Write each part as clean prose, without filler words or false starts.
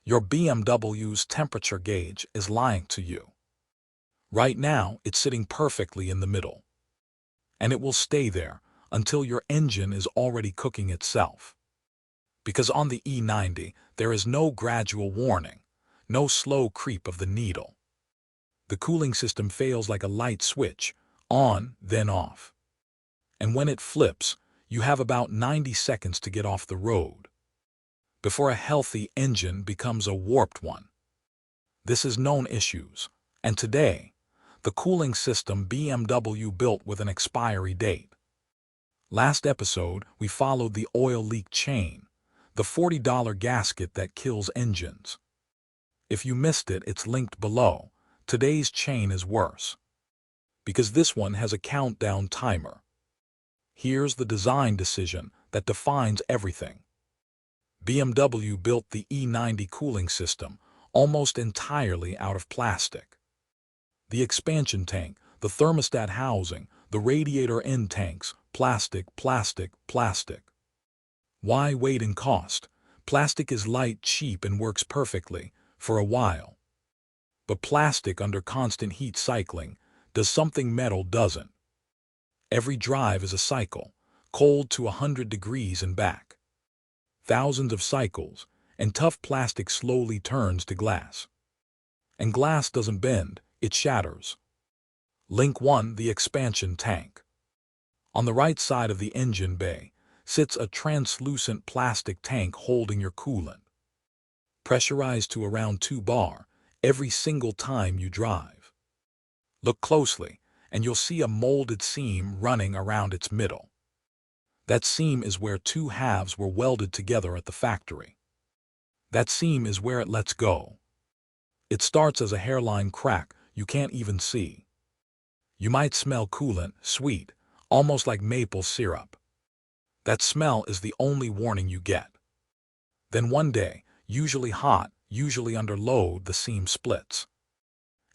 Your BMW's temperature gauge is lying to you. Right now, it's sitting perfectly in the middle. And it will stay there until your engine is already cooking itself. Because on the E90, there is no gradual warning, no slow creep of the needle. The cooling system fails like a light switch, on, then off. And when it flips, you have about 90 seconds to get off the road before a healthy engine becomes a warped one. This is known issues, and today, the cooling system BMW built with an expiry date. Last episode, we followed the oil leak chain, the $40 gasket that kills engines. If you missed it, it's linked below. Today's chain is worse, because this one has a countdown timer. Here's the design decision that defines everything. BMW built the E90 cooling system almost entirely out of plastic. The expansion tank, the thermostat housing, the radiator end tanks, plastic, plastic, plastic. Why weight and cost? Plastic is light, cheap, and works perfectly for a while. But plastic under constant heat cycling does something metal doesn't. Every drive is a cycle, cold to 100 degrees and back. Thousands of cycles, and tough plastic slowly turns to glass. And glass doesn't bend, it shatters. Link 1, the expansion tank. On the right side of the engine bay sits a translucent plastic tank holding your coolant. Pressurized to around 2 bar every single time you drive. Look closely, and you'll see a molded seam running around its middle. That seam is where 2 halves were welded together at the factory. That seam is where it lets go. It starts as a hairline crack you can't even see. You might smell coolant, sweet, almost like maple syrup. That smell is the only warning you get. Then one day, usually hot, usually under load, the seam splits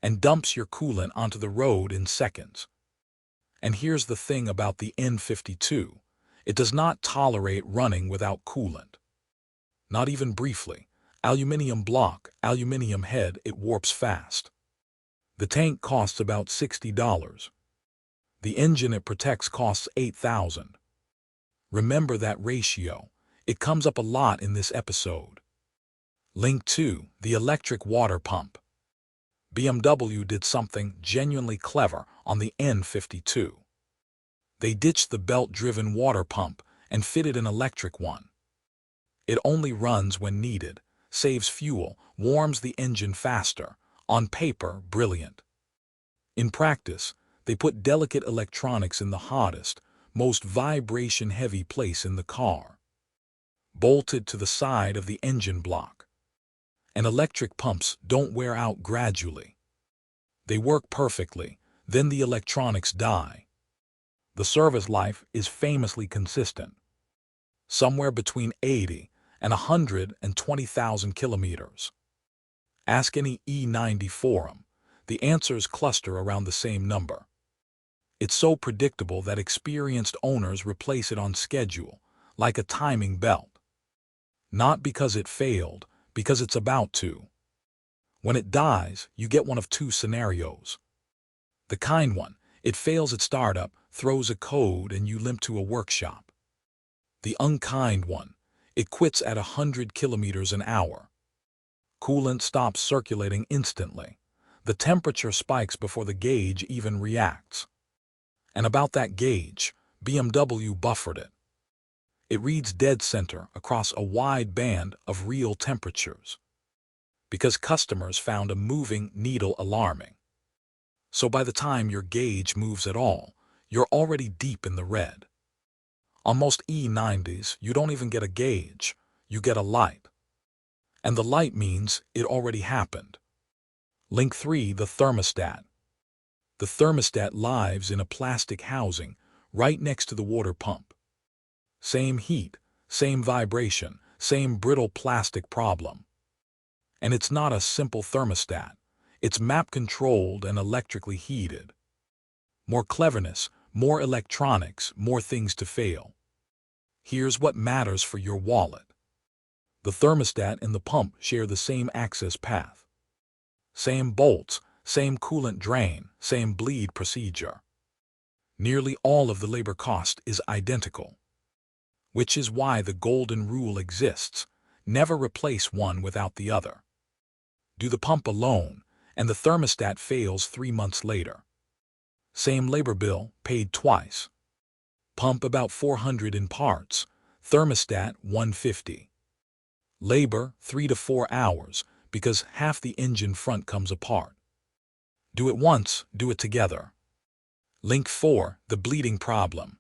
and dumps your coolant onto the road in seconds. And here's the thing about the N52. It does not tolerate running without coolant. Not even briefly. Aluminum block, aluminum head, it warps fast. The tank costs about $60. The engine it protects costs $8,000. Remember that ratio. It comes up a lot in this episode. Link 2, the electric water pump. BMW did something genuinely clever on the N52. They ditched the belt-driven water pump and fitted an electric one. It only runs when needed, saves fuel, warms the engine faster. On paper, brilliant. In practice, they put delicate electronics in the hottest, most vibration-heavy place in the car, bolted to the side of the engine block. And electric pumps don't wear out gradually. They work perfectly, then the electronics die. The service life is famously consistent, somewhere between 80 and 120,000 kilometers. Ask any E90 forum, the answers cluster around the same number. It's so predictable that experienced owners replace it on schedule, like a timing belt. Not because it failed, because it's about to. When it dies, you get one of 2 scenarios. The kind one, it fails at startup, throws a code, and you limp to a workshop. The unkind one, it quits at 100 kilometers an hour. Coolant stops circulating instantly. The temperature spikes before the gauge even reacts. And about that gauge, BMW buffered it. It reads dead center across a wide band of real temperatures. Because customers found a moving needle alarming. So by the time your gauge moves at all, you're already deep in the red. On most E90s, you don't even get a gauge, you get a light. And the light means it already happened. Link 3, the thermostat. The thermostat lives in a plastic housing right next to the water pump. Same heat, same vibration, same brittle plastic problem. And it's not a simple thermostat. It's map-controlled and electrically heated. More cleverness, more electronics, more things to fail. Here's what matters for your wallet. The thermostat and the pump share the same access path. Same bolts, same coolant drain, same bleed procedure. Nearly all of the labor cost is identical. Which is why the golden rule exists: never replace one without the other. Do the pump alone, and the thermostat fails 3 months later. Same labor bill, paid twice. Pump about 400 in parts, thermostat 150. Labor 3 to 4 hours, because half the engine front comes apart. Do it once, do it together. Link 4, the bleeding problem.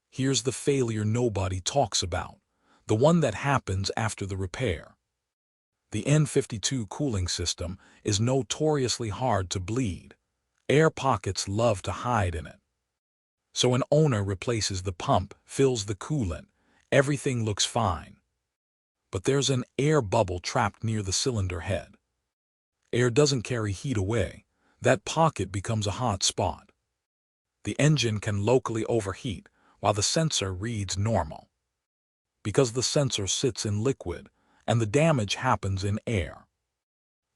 Here's the failure nobody talks about, the one that happens after the repair. The N52 cooling system is notoriously hard to bleed. Air pockets love to hide in it. So an owner replaces the pump, fills the coolant, everything looks fine. But there's an air bubble trapped near the cylinder head. Air doesn't carry heat away. That pocket becomes a hot spot. The engine can locally overheat while the sensor reads normal. Because the sensor sits in liquid and the damage happens in air.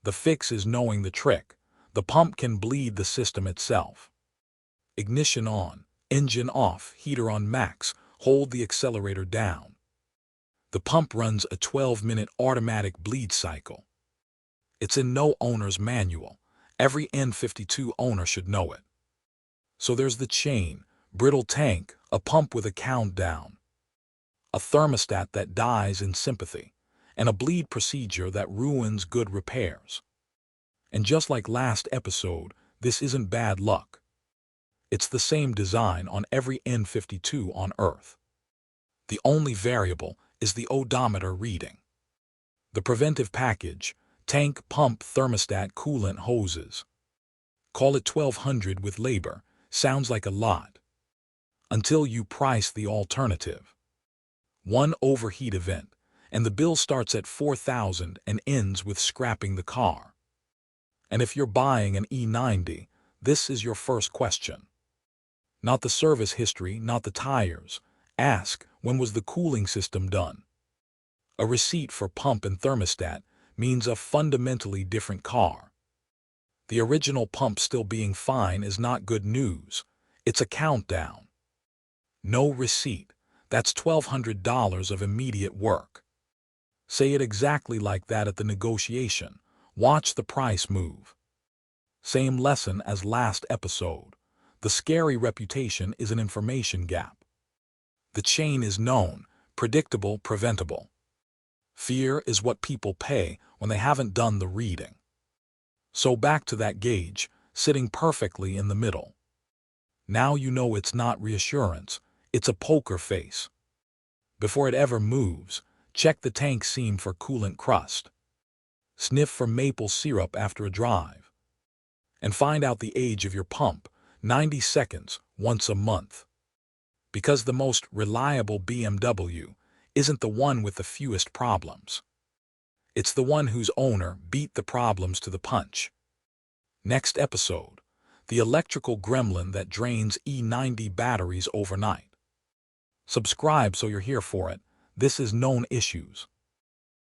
The fix is knowing the trick. The pump can bleed the system itself. Ignition on, engine off, heater on max, hold the accelerator down. The pump runs a 12-minute automatic bleed cycle. It's in no owner's manual. Every N52 owner should know it. So there's the chain, brittle tank, a pump with a countdown, a thermostat that dies in sympathy, and a bleed procedure that ruins good repairs. And just like last episode, this isn't bad luck. It's the same design on every N52 on Earth. The only variable is the odometer reading. The preventive package, tank, pump, thermostat, coolant, hoses. Call it 1,200 with labor, sounds like a lot. Until you price the alternative. One overheat event, and the bill starts at $4,000 and ends with scrapping the car. And if you're buying an E90, this is your first question. Not the service history, not the tires. Ask, when was the cooling system done? A receipt for pump and thermostat means a fundamentally different car. The original pump still being fine is not good news. It's a countdown. No receipt. That's $1,200 of immediate work. Say it exactly like that at the negotiation. Watch the price move. Same lesson as last episode. The scary reputation is an information gap. The chain is known, predictable, preventable. Fear is what people pay when they haven't done the reading. So back to that gauge, sitting perfectly in the middle. Now you know it's not reassurance, it's a poker face. Before it ever moves, check the tank seam for coolant crust. Sniff for maple syrup after a drive. And find out the age of your pump, 90 seconds, once a month. Because the most reliable BMW isn't the one with the fewest problems. It's the one whose owner beat the problems to the punch. Next episode, the electrical gremlin that drains E90 batteries overnight. Subscribe so you're here for it. This is Known Issues.